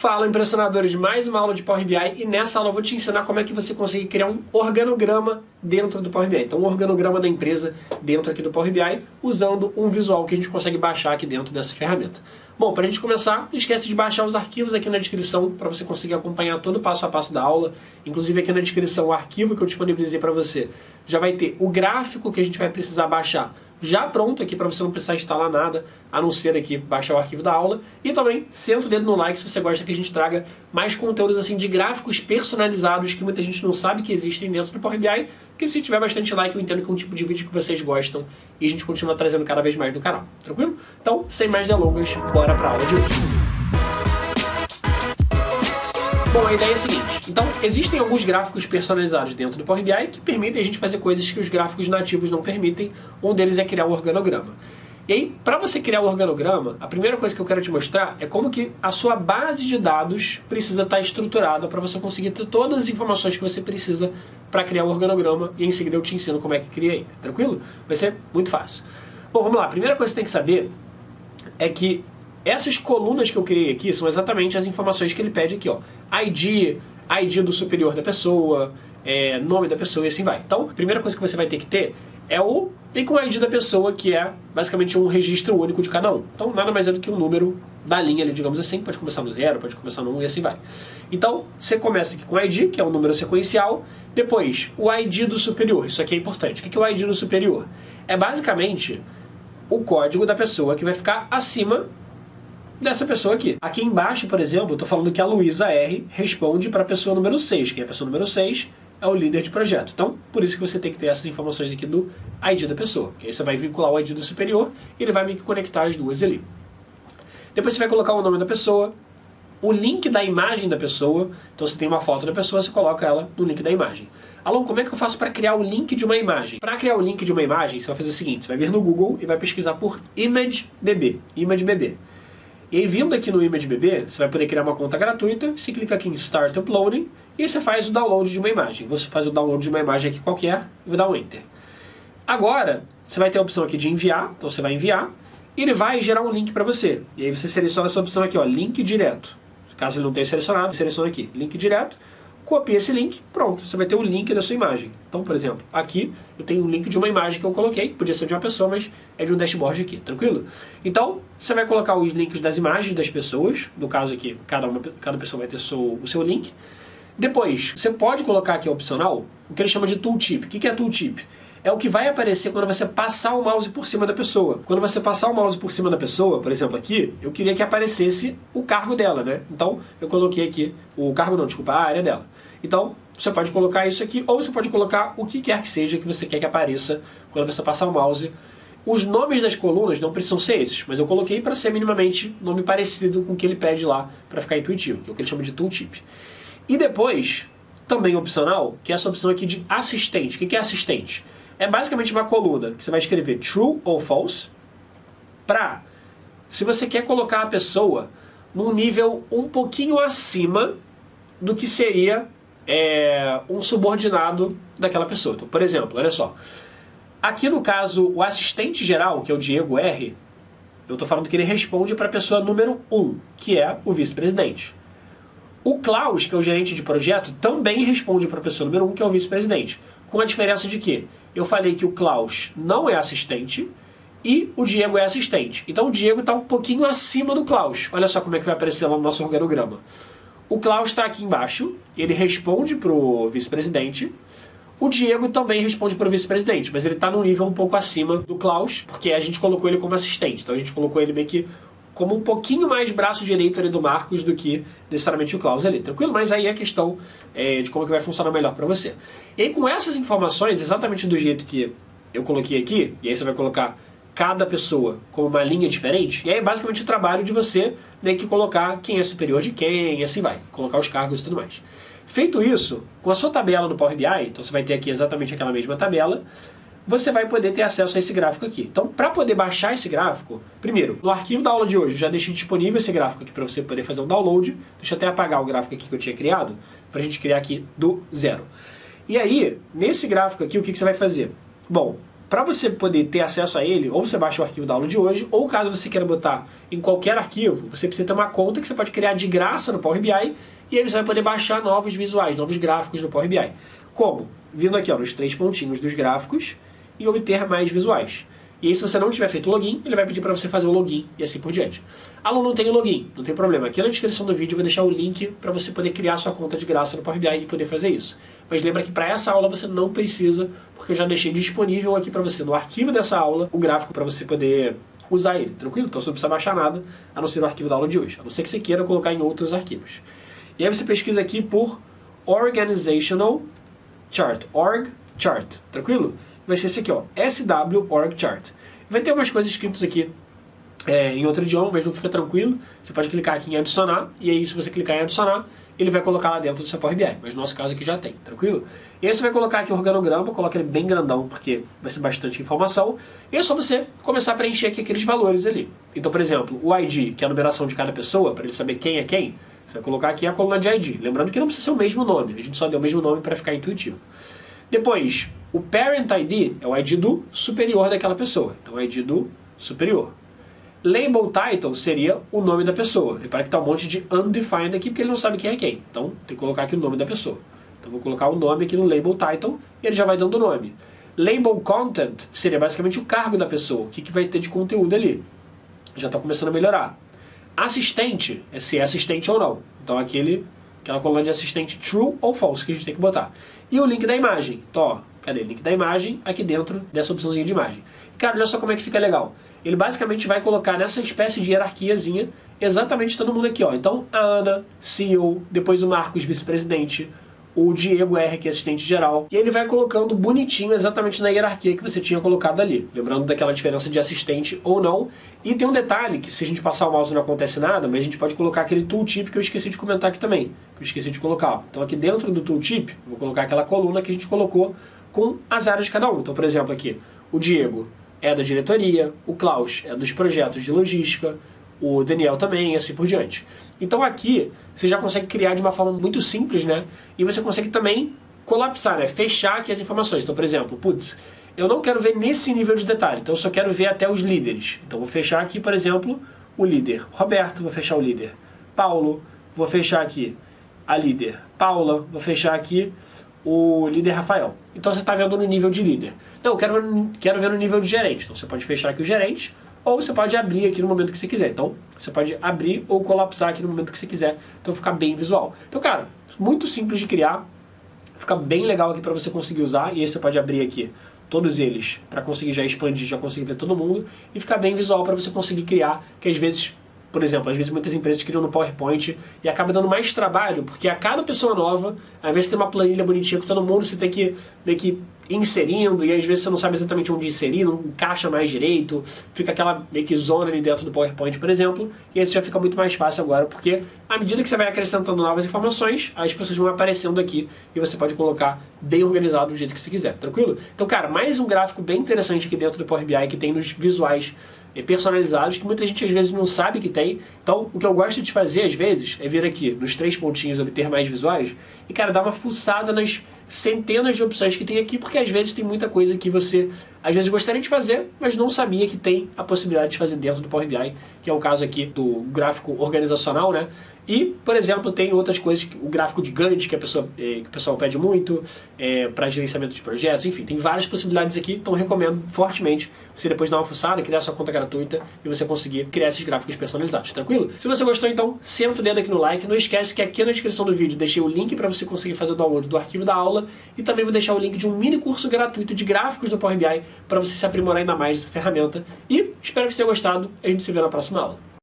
Fala, impressionadores, mais uma aula de Power BI e nessa aula eu vou te ensinar como é que você consegue criar um organograma dentro do Power BI. Então um organograma da empresa dentro aqui do Power BI usando um visual que a gente consegue baixar aqui dentro dessa ferramenta. Bom, para a gente começar, não esquece de baixar os arquivos aqui na descrição para você conseguir acompanhar todo o passo a passo da aula. Inclusive aqui na descrição o arquivo que eu disponibilizei para você já vai ter o gráfico que a gente vai precisar baixar já pronto aqui para você não precisar instalar nada, a não ser aqui baixar o arquivo da aula. E também senta o dedo no like se você gosta que a gente traga mais conteúdos assim de gráficos personalizados que muita gente não sabe que existem dentro do Power BI, porque se tiver bastante like eu entendo que é um tipo de vídeo que vocês gostam e a gente continua trazendo cada vez mais no canal, tranquilo? Então, sem mais delongas, bora para a aula de hoje. Bom, a ideia é a seguinte, então existem alguns gráficos personalizados dentro do Power BI que permitem a gente fazer coisas que os gráficos nativos não permitem, um deles é criar um organograma. E aí, para você criar um organograma, a primeira coisa que eu quero te mostrar é como que a sua base de dados precisa estar estruturada para você conseguir ter todas as informações que você precisa para criar um organograma e em seguida eu te ensino como é que cria aí, tranquilo? Vai ser muito fácil. Bom, vamos lá, a primeira coisa que você tem que saber é que essas colunas que eu criei aqui são exatamente as informações que ele pede aqui, ó. ID do superior da pessoa, nome da pessoa e assim vai. Então, a primeira coisa que você vai ter que ter é o ID da pessoa, que é basicamente um registro único de cada um. Então, nada mais é do que um número da linha ali, digamos assim. Pode começar no 0, pode começar no 1 e assim vai. Então, você começa aqui com o ID, que é um número sequencial. Depois, o ID do superior. Isso aqui é importante. O que é o ID do superior? É basicamente o código da pessoa que vai ficar acima dessa pessoa aqui. Aqui embaixo, por exemplo, eu estou falando que a Luísa R responde para a pessoa número 6, que é a pessoa número 6 é o líder de projeto. Então, por isso que você tem que ter essas informações aqui do ID da pessoa, que aí você vai vincular o ID do superior e ele vai meio que conectar as duas ali. Depois você vai colocar o nome da pessoa, o link da imagem da pessoa, então você tem uma foto da pessoa, você coloca ela no link da imagem. Alô, como é que eu faço para criar o link de uma imagem? Para criar o link de uma imagem, você vai fazer o seguinte, você vai vir no Google e vai pesquisar por ImageBB. E aí, vindo aqui no ImageBB, você vai poder criar uma conta gratuita, você clica aqui em Start Uploading e você faz o download de uma imagem. Você faz o download de uma imagem aqui qualquer e vai dar um Enter. Agora, você vai ter a opção aqui de enviar, então você vai enviar, e ele vai gerar um link para você. E aí você seleciona essa opção aqui, ó, link direto. Caso ele não tenha selecionado, seleciona aqui, link direto, copia esse link, pronto, você vai ter o link da sua imagem. Então, por exemplo, aqui eu tenho um link de uma imagem que eu coloquei, podia ser de uma pessoa, mas é de um dashboard aqui, tranquilo? Então, você vai colocar os links das imagens das pessoas, no caso aqui, cada pessoa vai ter o seu link. Depois, você pode colocar aqui opcional, o que ele chama de tooltip. O que é tooltip? É o que vai aparecer quando você passar o mouse por cima da pessoa. Quando você passar o mouse por cima da pessoa, por exemplo aqui, eu queria que aparecesse o cargo dela, né? Então, eu coloquei aqui, a área dela. Então, você pode colocar isso aqui, ou você pode colocar o que quer que seja que você quer que apareça quando você passar o mouse. Os nomes das colunas não precisam ser esses, mas eu coloquei para ser minimamente nome parecido com o que ele pede lá, para ficar intuitivo, que é o que ele chama de tooltip. E depois, também opcional, que é essa opção aqui de assistente. O que é assistente? É basicamente uma coluna que você vai escrever true ou false se você quer colocar a pessoa num nível um pouquinho acima do que seria um subordinado daquela pessoa. Então, por exemplo, olha só. Aqui no caso, o assistente geral, que é o Diego R, eu estou falando que ele responde para a pessoa número 1, que é o vice-presidente. O Klaus, que é o gerente de projeto, também responde para a pessoa número 1, que é o vice-presidente. Com a diferença de que eu falei que o Klaus não é assistente e o Diego é assistente. Então o Diego está um pouquinho acima do Klaus. Olha só como é que vai aparecer lá no nosso organograma. O Klaus está aqui embaixo, ele responde para o vice-presidente. O Diego também responde para o vice-presidente, mas ele está num nível um pouco acima do Klaus, porque a gente colocou ele como assistente. Então a gente colocou ele meio que como um pouquinho mais braço direito ali do Marcos do que necessariamente o Klaus ali, tranquilo? Mas aí é a questão de como que vai funcionar melhor para você. E aí com essas informações, exatamente do jeito que eu coloquei aqui, e aí você vai colocar cada pessoa com uma linha diferente, e aí é basicamente o trabalho de você meio que colocar quem é superior de quem, e assim vai, colocar os cargos e tudo mais. Feito isso, com a sua tabela do Power BI, então você vai ter aqui exatamente aquela mesma tabela, você vai poder ter acesso a esse gráfico aqui. Então, para poder baixar esse gráfico, primeiro, no arquivo da aula de hoje, eu já deixei disponível esse gráfico aqui para você poder fazer um download. Deixa eu até apagar o gráfico aqui que eu tinha criado, para a gente criar aqui do zero. E aí, nesse gráfico aqui, o que você vai fazer? Bom, para você poder ter acesso a ele, ou você baixa o arquivo da aula de hoje, ou caso você queira botar em qualquer arquivo, você precisa ter uma conta que você pode criar de graça no Power BI, e aí você vai poder baixar novos visuais, novos gráficos no Power BI. Como? Vindo aqui ó, nos 3 pontinhos dos gráficos e obter mais visuais. E aí se você não tiver feito o login, ele vai pedir para você fazer o login e assim por diante. Aluno não tem o login, não tem problema. Aqui na descrição do vídeo eu vou deixar o link para você poder criar sua conta de graça no Power BI e poder fazer isso. Mas lembra que para essa aula você não precisa, porque eu já deixei disponível aqui para você no arquivo dessa aula o gráfico para você poder usar ele, tranquilo? Então você não precisa baixar nada, a não ser o arquivo da aula de hoje. A não ser que você queira colocar em outros arquivos. E aí você pesquisa aqui por Organizational Chart, Org Chart, tranquilo? Vai ser esse aqui, ó, SW Org Chart. Vai ter umas coisas escritas aqui em outro idioma, mas não fica tranquilo. Você pode clicar aqui em adicionar, e aí se você clicar em adicionar, ele vai colocar lá dentro do seu Power BI, mas no nosso caso aqui já tem, tranquilo? E aí você vai colocar aqui o organograma, coloca ele bem grandão, porque vai ser bastante informação, e é só você começar a preencher aqui aqueles valores ali. Então, por exemplo, o ID, que é a numeração de cada pessoa, para ele saber quem é quem, você vai colocar aqui a coluna de ID. Lembrando que não precisa ser o mesmo nome, a gente só deu o mesmo nome para ficar intuitivo. Depois, o Parent ID é o ID do superior daquela pessoa. Então, o ID do superior. Label Title seria o nome da pessoa. Repara que está um monte de undefined aqui, porque ele não sabe quem é quem. Então, tem que colocar aqui o nome da pessoa. Então, vou colocar o nome aqui no Label Title e ele já vai dando o nome. Label Content seria basicamente o cargo da pessoa. O que vai ter de conteúdo ali. Já está começando a melhorar. Assistente é se é assistente ou não. Então, aquela coluna de assistente true ou false que a gente tem que botar. E o link da imagem. Então, ó, cadê o link da imagem? Aqui dentro dessa opçãozinha de imagem. Cara, olha só como é que fica legal. Ele basicamente vai colocar nessa espécie de hierarquiazinha exatamente todo mundo aqui, ó. Então, a Ana, CEO, depois o Marcos, vice-presidente, o Diego R, que é assistente geral. E ele vai colocando bonitinho exatamente na hierarquia que você tinha colocado ali. Lembrando daquela diferença de assistente ou não. E tem um detalhe, que se a gente passar o mouse não acontece nada, mas a gente pode colocar aquele tooltip que eu esqueci de comentar aqui também. Que eu esqueci de colocar. Ó. Então aqui dentro do tooltip, eu vou colocar aquela coluna que a gente colocou com as áreas de cada um. Então, por exemplo, aqui, o Diego é da diretoria, o Klaus é dos projetos de logística, o Daniel também, e assim por diante. Então aqui você já consegue criar de uma forma muito simples, né? E você consegue também colapsar, né? Fechar aqui as informações. Então, por exemplo, putz, eu não quero ver nesse nível de detalhe, então eu só quero ver até os líderes. Então vou fechar aqui, por exemplo, o líder Roberto, vou fechar o líder Paulo, vou fechar aqui a líder Paula, vou fechar aqui o líder Rafael. Então você está vendo no nível de líder. Não, quero ver no nível de gerente. Então você pode fechar aqui o gerente, ou você pode abrir aqui no momento que você quiser. Então você pode abrir ou colapsar aqui no momento que você quiser. Então fica bem visual. Então, cara, muito simples de criar. Fica bem legal aqui para você conseguir usar. E aí você pode abrir aqui todos eles para conseguir já expandir, já conseguir ver todo mundo. E ficar bem visual para você conseguir criar, que às vezes... Por exemplo, às vezes muitas empresas criam no PowerPoint e acaba dando mais trabalho, porque a cada pessoa nova, ao invés de ter uma planilha bonitinha com todo mundo, você tem que meio que ir inserindo, e às vezes você não sabe exatamente onde inserir, não encaixa mais direito, fica aquela meio que zona ali dentro do PowerPoint, por exemplo, e aí já fica muito mais fácil agora, porque à medida que você vai acrescentando novas informações, as pessoas vão aparecendo aqui e você pode colocar bem organizado do jeito que você quiser, tranquilo? Então, cara, mais um gráfico bem interessante aqui dentro do Power BI que tem nos visuais personalizados, que muita gente às vezes não sabe que tem. Então, o que eu gosto de fazer às vezes é vir aqui nos 3 pontinhos, obter mais visuais, e cara, dar uma fuçada nas centenas de opções que tem aqui, porque às vezes tem muita coisa que você às vezes gostaria de fazer, mas não sabia que tem a possibilidade de fazer dentro do Power BI, que é o caso aqui do gráfico organizacional, né? E, por exemplo, tem outras coisas, o gráfico de Gantt, que o pessoal pede muito, para gerenciamento de projetos, enfim, tem várias possibilidades aqui, então recomendo fortemente você depois dar uma fuçada, criar sua conta gratuita e você conseguir criar esses gráficos personalizados, tranquilo? Se você gostou, então, senta o dedo aqui no like, não esquece que aqui na descrição do vídeo deixei o link para você conseguir fazer o download do arquivo da aula e também vou deixar o link de um mini curso gratuito de gráficos do Power BI para você se aprimorar ainda mais nessa ferramenta e espero que você tenha gostado e a gente se vê na próxima aula.